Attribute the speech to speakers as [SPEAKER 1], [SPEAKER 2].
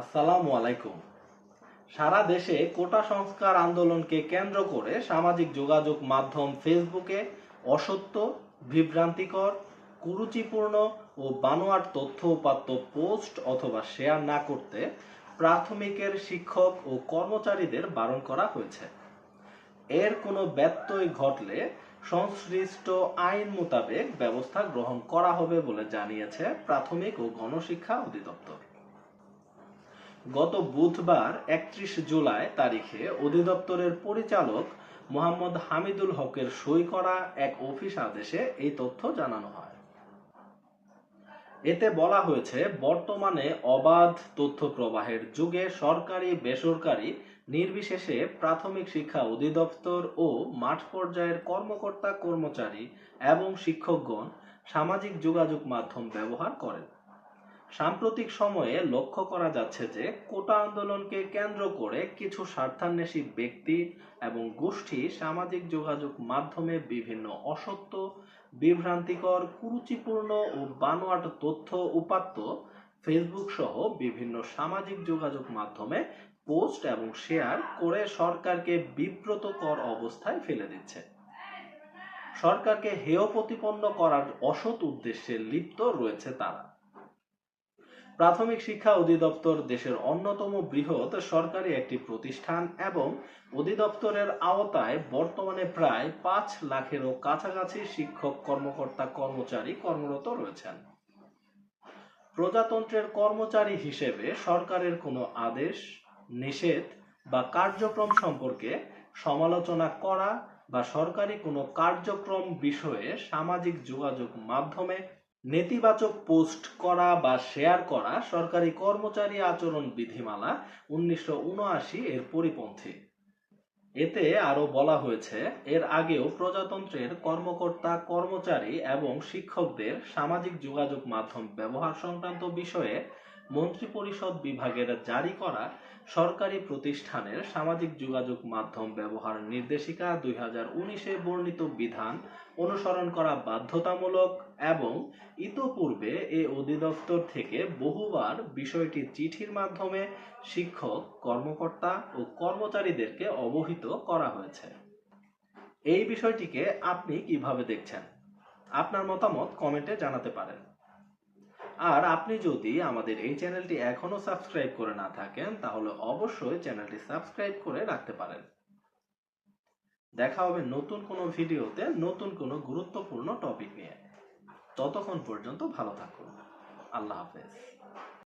[SPEAKER 1] আসসালামু আলাইকুম। সারা দেশে কোটা সংস্কার আন্দোলনকে কেন্দ্র করে সামাজিক যোগাযোগ মাধ্যম ফেসবুকে অসত্য, বিভ্রান্তিকর, কুরুচিপূর্ণ ও বানোয়াট তথ্য উপাত্ত পোস্ট অথবা শেয়ার না করতে প্রাথমিকের শিক্ষক ও কর্মচারীদের বারণ করা হয়েছে। এর কোনো ব্যত্যয় ঘটলে সংশ্লিষ্ট আইন মোতাবেক ব্যবস্থা গ্রহণ করা হবে বলে জানিয়েছে প্রাথমিক ও গণশিক্ষা অধিদপ্তর। গত বুধবার ৩১ জুলাই তারিখে অধিদপ্তরের পরিচালক মোহাম্মদ হামিদুল হকের সই করা এক অফিস আদেশে এই তথ্য জানানো হয়। এতে বলা হয়েছে, বর্তমানে অবাধ তথ্য প্রবাহের যুগে সরকারি বেসরকারি নির্বিশেষে প্রাথমিক শিক্ষা অধিদপ্তর ও মাঠ পর্যায়ের কর্মকর্তা কর্মচারী এবং শিক্ষকগণ সামাজিক যোগাযোগ মাধ্যম ব্যবহার করেন। সাম্প্রতিক সময়ে লক্ষ্য করা যাচ্ছে যে কোটা আন্দোলনকে কেন্দ্র করে কিছু স্বার্থান্বেষী ব্যক্তি এবং গোষ্ঠী সামাজিক যোগাযোগ মাধ্যমে বিভিন্ন অসত্য, বিভ্রান্তিকর, কুরুচিপূর্ণ ও বানোয়াট তথ্য উপাত্ত ফেসবুক সহ বিভিন্ন সামাজিক যোগাযোগ মাধ্যমে পোস্ট এবং শেয়ার করে সরকারকে বিব্রতকর অবস্থায় ফেলে দিচ্ছে। সরকারকে হেয় প্রতিপন্ন করার অসৎ উদ্দেশ্যে লিপ্ত রয়েছে তারা। প্রাথমিক শিক্ষা অধিদপ্তর দেশের অন্যতম বৃহৎ সরকারি একটি প্রতিষ্ঠান এবং অধিদপ্তরের আওতায় বর্তমানে প্রায় ৫ লাখেরও কাছাকাছি শিক্ষক কর্মকর্তা কর্মচারী কর্মরত রয়েছেন। প্রজাতন্ত্রের কর্মচারী হিসেবে সরকারের কোনো আদেশ, নিষেধ বা কার্যক্রম সম্পর্কে সমালোচনা করা বা সরকারি কোনো কার্যক্রম বিষয়ে সামাজিক যোগাযোগ মাধ্যমে নেতিবাচক পোস্ট করা বা শেয়ার করা সরকারি কর্মচারী আচরণ বিধিমালা ১৯৭৯ এর পরিপন্থী। এতে আরো বলা হয়েছে, এর আগেও প্রজাতন্ত্রের কর্মকর্তা কর্মচারী এবং শিক্ষকদের সামাজিক যোগাযোগ মাধ্যম ব্যবহার সংক্রান্ত বিষয়ে মন্ত্রিপরিষদ বিভাগের জারি করা সরকারি প্রতিষ্ঠানের সামাজিক যোগাযোগ মাধ্যম ব্যবহার নির্দেশিকা ২০১৯-এ বর্ণিত বিধান অনুসরণ করা বাধ্যতামূলক এবং ইতোপূর্বে এ অধিদপ্তর থেকে বহুবার বিষয়টি চিঠির মাধ্যমে শিক্ষক, কর্মকর্তা ও কর্মচারীদেরকে অবহিত করা হয়েছে। এই বিষয়টিকে আপনি কিভাবে দেখছেন? আপনার মতামত কমেন্টে জানাতে পারেন। আর আপনি যদি আমাদের এই চ্যানেলটি এখনো সাবস্ক্রাইব করে না থাকেন তাহলে অবশ্যই চ্যানেলটি সাবস্ক্রাইব করে রাখতে পারেন। দেখা হবে নতুন কোনো ভিডিওতে নতুন কোনো গুরুত্বপূর্ণ টপিক নিয়ে। ততক্ষণ পর্যন্ত ভালো থাকুন। আল্লাহ হাফেজ।